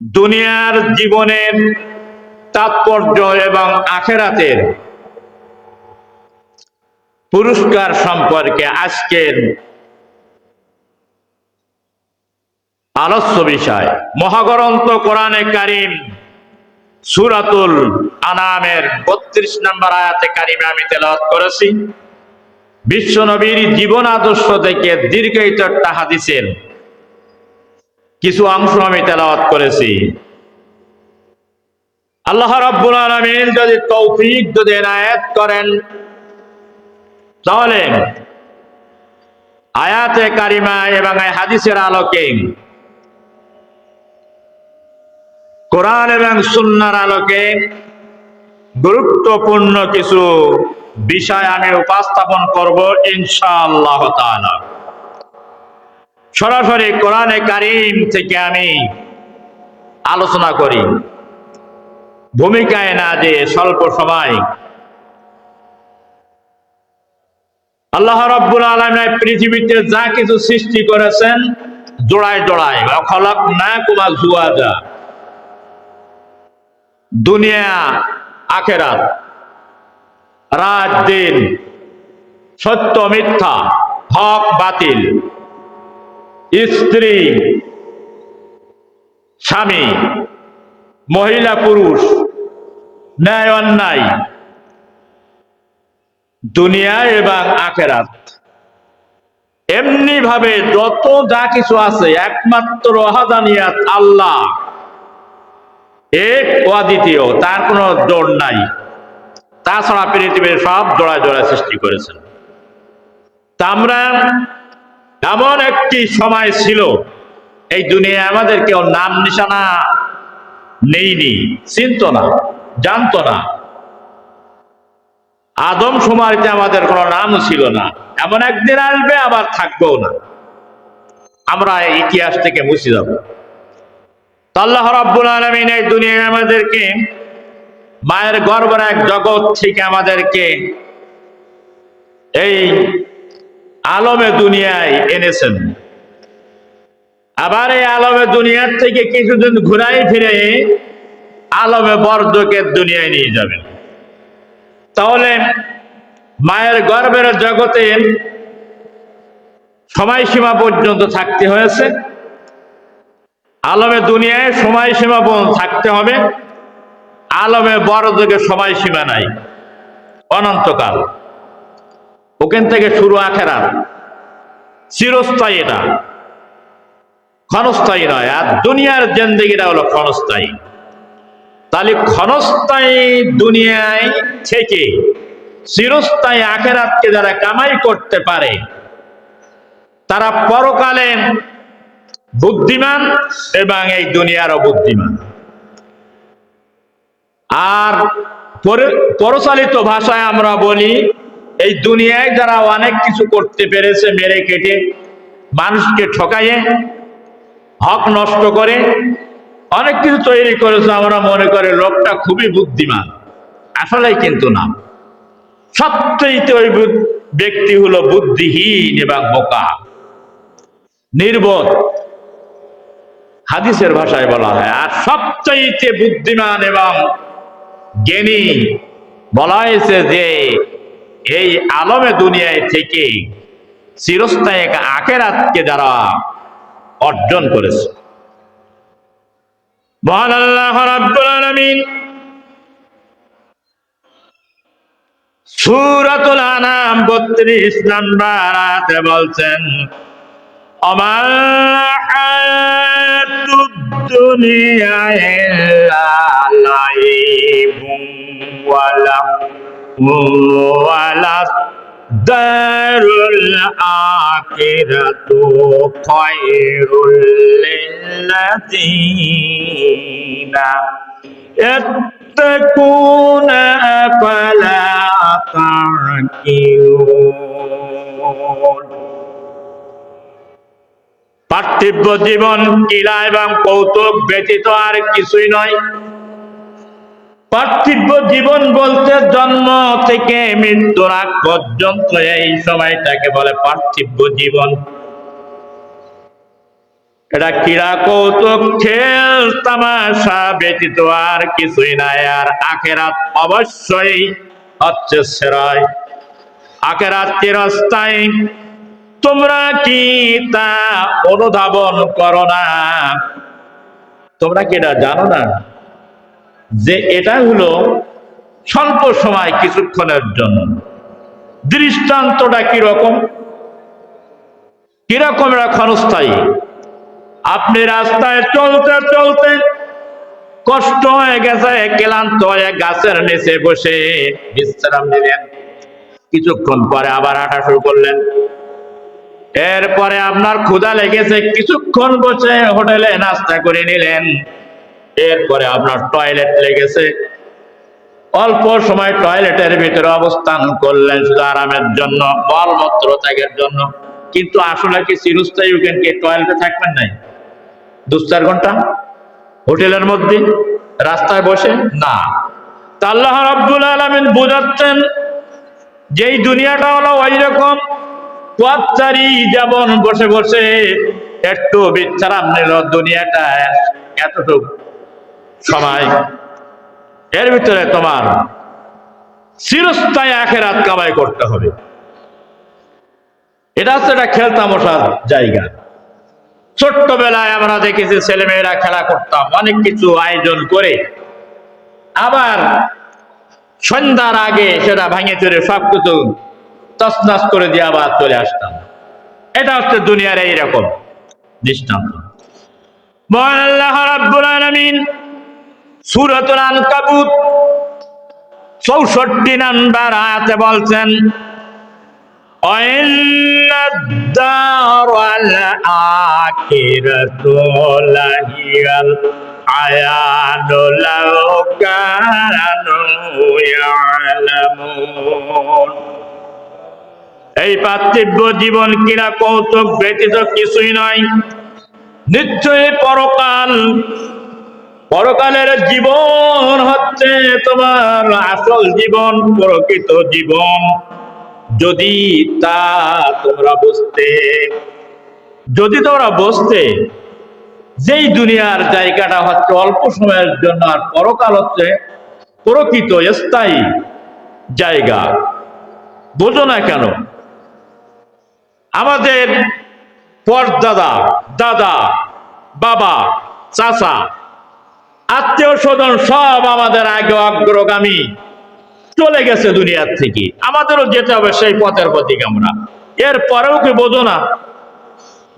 দুনিয়ার জীবনের তাৎপর্য এবং আখেরাতের পুরস্কার সম্পর্কে আজকের আলোচ্য বিষয় মহাগ্রন্থ কোরআনে কারীম সূরাতুল আনামের ৩২ নম্বর আয়াতে কারিমে আমি তেলাওয়াত করেছি। বিশ্ব নবীর জীবন আদর্শ থেকে দীর্ঘায়িত একটা হাদিসের কিছু অংশ আমি তেলাওয়াত করেছি। আল্লাহ রাব্বুল আলামিন যদি তৌফিক যদি এনায়েত করেন তাহলে আয়াতে কারিমা এবং এই হাদিসের আলোকে কোরআন এবং সুন্নাহর আলোকে গুরুত্বপূর্ণ কিছু বিষয় আমি উপস্থাপন করব ইনশাআল্লাহ তাআলা। সরাসরি কোরআনে কারীম থেকে আমি আলোচনা করি, ভূমিকায় না যে স্বল্প সময়। আল্লাহ রাব্বুল আলামিন পৃথিবীতে যা কিছু সৃষ্টি করেছেন জোড়ায় জোড়ায়, খালাকনাকুম আজওয়াজা, দুনিয়া আখেরাত, রাত দিন, সত্য মিথ্যা, হক বাতিল, স্ত্রী স্বামী, মহিলা পুরুষ, ন্যায় অন্যায়, দুনিয়া এবং আখেরাত, এমনি ভাবে যত যা কিছু আছে একমাত্র ওয়াহদানিয়াত আল্লাহ এক অদ্বিতীয়, তার কোনো জোড় নাই। তাছাড়া পৃথিবীর সব জোড়ায় জোড়ায় সৃষ্টি করেছেন। তা আমরা এমন একটি সময় ছিল এই দুনিয়া আমাদের কেউ নাম নিশানা নেইনি, চিনত না, জানতো না। আদম সময়তে আমাদের কোনো নাম ছিল না। এমন একদিন আসবে আবার থাকবেও না, আমরা ইতিহাস থেকে মুছে যাব। আল্লাহ রাব্বুল আলামিন এই দুনিয়ায় আমাদেরকে মায়ের গর্ভের এক জগৎ থেকে আমাদেরকে এই আলমে দুনিয়ায় এনেছেন। আবার এই আলমে দুনিয়ার থেকে কিছুদিন ঘুরাই ফিরে আলমে বরজকের দুনিয়ায় নিয়ে যাবেন। তাহলে মায়ের গর্ভের জগতে সময়সীমা পর্যন্ত থাকতে হয়েছে, আলমে দুনিয়ায় সময়সীমা পর্যন্ত থাকতে হবে। আলমে বরজকে সময়সীমা নাই, অনন্তকাল। ওখান থেকে শুরু আখেরাত, চিরস্থায়ী, এটা ক্ষণস্থায়ী নয়। আর দুনিয়ার জিন্দেগিটা হলো ক্ষণস্থায়ী। তাহলে ক্ষণস্থায়ী দুনিয়ায় থেকে চিরস্থায়ী আখেরাতকে যারা কামাই করতে পারে তারা পরকালে বুদ্ধিমান এবং এই দুনিয়ারও বুদ্ধিমান। আর পরচালিত ভাষায় আমরা বলি, এই দুনিয়ায় যারা অনেক কিছু করতে পেরেছে, মেরে কেটে মানুষকে ঠকাইয়ে হক নষ্ট করে অনেক কিছু তৈরি করেছে, আমরা মনে করি লোকটা খুবই বুদ্ধিমান। আসলেই কিন্তু না, সবচেয়ে ওই ব্যক্তি হলো বুদ্ধিহীন এবং বোকা, নির্বোধ, হাদিসের ভাষায় বলা হয়। আর সবচাইতে বুদ্ধিমান এবং জ্ঞানী বলা হয়েছে যে এই আলমে দুনিয়ায় থেকে চিরস্থায়ী আখেরাতকে যারা অর্জন করেছে। মহান আল্লাহ রাব্বুল আলামিন সূরাতুল আনাম ৩২ নম্বর আয়াতে বলছেন, অমাল হায়াতুদ দুনিয়া ইল্লা লাইবুন ওয়ালা দারুল আখিরাতু খায়রুল লিল্লাযীনা ইয়াত্তাকুনা আফালা তা'কিলুন। পার্থিব জীবন ক্রীড়া এবং কৌতুক ব্যতীত আর কিছুই নয়। পার্থিব জীবন বলতে জন্ম থেকে মৃত্যুর আগ পর্যন্ত এই সময়টাকে বলে পার্থিব জীবন। এটা ক্রীড়া কৌতুক খেল তামাশা ব্যতীত আর কিছুই নাই। আর আখেরাত অবশ্যই হচ্ছে সেরাই, আখেরাত চিরস্থায়ী। তোমরা কি তা অনুধাবন করো না? তোমরা কি এটা জানো না যে এটা হলো স্বল্প সময়, কিছুক্ষণের জন্য? দৃষ্টান্তটা কিরকম কিরকম এটা ক্ষণস্থায়ী। আপনি রাস্তায় চলতে চলতে কষ্ট হয়ে গেছে, ক্লান্ত হয়ে গাছের নিচে বসে বিশ্রাম নিলেন, কিছুক্ষণ পরে আবার হাঁটা শুরু করলেন। এরপরে আপনার ক্ষুধা লেগেছে, কিছুক্ষণ বসে হোটেলে নাস্তা করে নিলেন। এরপরে আপনার টয়লেট লেগেছে, অল্প সময় টয়লেটের ভিতরে অবস্থান করলেন শুধু আরামের জন্য, মলমূত্র ত্যাগের জন্য। কিন্তু আসলে কি চিরস্থায়ী কি টয়লেটে থাকবেন নাই 2-4 ঘন্টা হোটেলের মধ্যে রাস্তায় বসে? না। তা আল্লাহ রাব্বুল আলামিন বোঝাচ্ছেন যে এই দুনিয়াটা হলো ওই রকম পথচারী, যেমন বসে বসে একটু বিশ্রাম নিল, দুনিয়াটা এতটুকু সময়, এর ভিতরে তোমার চিরস্থায়ী আখেরাত কামাই করতে হবে। এটা হচ্ছে একটা খেলতামশার জায়গা। ছোট্টবেলায় আমরা দেখেছি ছেলেমেয়েরা খেলা করতাম, অনেক কিছু আয়োজন করে আবার সন্ধ্যার আগে সেটা ভাঙে চুরে সবকিছু তছনছ করে দিয়ে আবার চলে আসতাম। এটা হচ্ছে দুনিয়ার এইরকম দৃষ্টান্ত। মহান আল্লাহ রাব্বুল আলামিন সূরাতুল আনকাবুত 64 নম্বর আয়াতে বলছেন, ওয়াইন্নাদ-দারাল আখিরাতু লাহিয়াল আয়ানু লাউ কানু ইয়ালামুন। এই পার্থিব জীবন ক্রীড়া কৌতুক ব্যতীত কিছুই নয়। নিশ্চয়ই পরকাল, পরকালের জীবন হচ্ছে তোমার আসল জীবন, প্রকৃত জীবন। যদি তা তোমরা বুঝতে, যদি তোমরা বুঝতে যেই দুনিয়ার জায়গাটা হচ্ছে অল্প সময়ের জন্য, আর পরকাল হচ্ছে প্রকৃত স্থায়ী জায়গা। বোঝো না কেন? আমাদের পরদাদা, দাদা, বাবা, চাচা, আত্মীয় স্বজন সব আমাদের আগে অগ্রগামী, চলে গেছে দুনিয়ার থেকে। আমাদেরও যেতে হবে সেই পথের প্রতীক আমরা। এরপরেও কি বোঝো না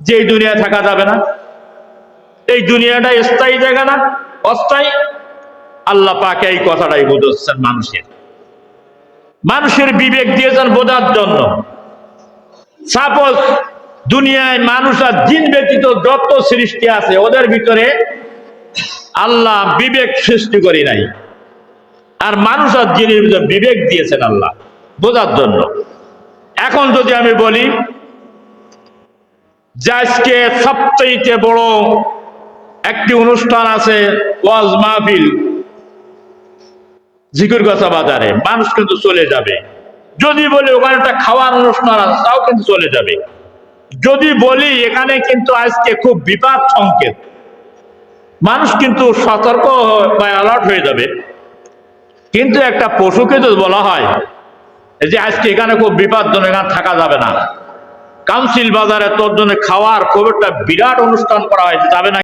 যে এই দুনিয়া থাকা যাবে না? এই দুনিয়াটা স্থায়ী জায়গা না, অস্থায়ী। আল্লাহ পাক এই কথাটাই বোঝাচ্ছেন মানুষের, মানুষের বিবেক দিয়েছেন বোঝার জন্য। সাপোজ দুনিয়ায় মানুষ আর জিন ব্যতীত যত সৃষ্টি আছে, ওদের ভিতরে আল্লাহ বিবেক সৃষ্টি করি নাই, আর মানুষ আর জিনের ভিতরে বিবেক দিয়েছেন আল্লাহ বোঝার জন্য। এখন যদি আমি বলি যে আজকে সবচেয়ে বড় একটি অনুষ্ঠান আছে, ওয়াজ মাহফিল জিকিরগাছা বাজারে, মানুষ কিন্তু চলে যাবে। যদি বলি ওখানে একটা খাওয়ার অনুষ্ঠান আছে, তাও কিন্তু চলে যাবে। যদি বলি এখানে কিন্তু আজকে খুব বিপদ সংকেত, মানুষ কিন্তু সতর্ক বা অ্যালার্ট হয়ে যাবে। কিন্তু একটা পশুকে যদি বলা হয় যে আজকে এখানে খুব বিপদজনক, এখানে থাকা যাবে না, কাউন্সিল বাজারে তোর জন্য খাওয়ার খুব একটা বিরাট অনুষ্ঠান করা হয়েছে, যাবে না,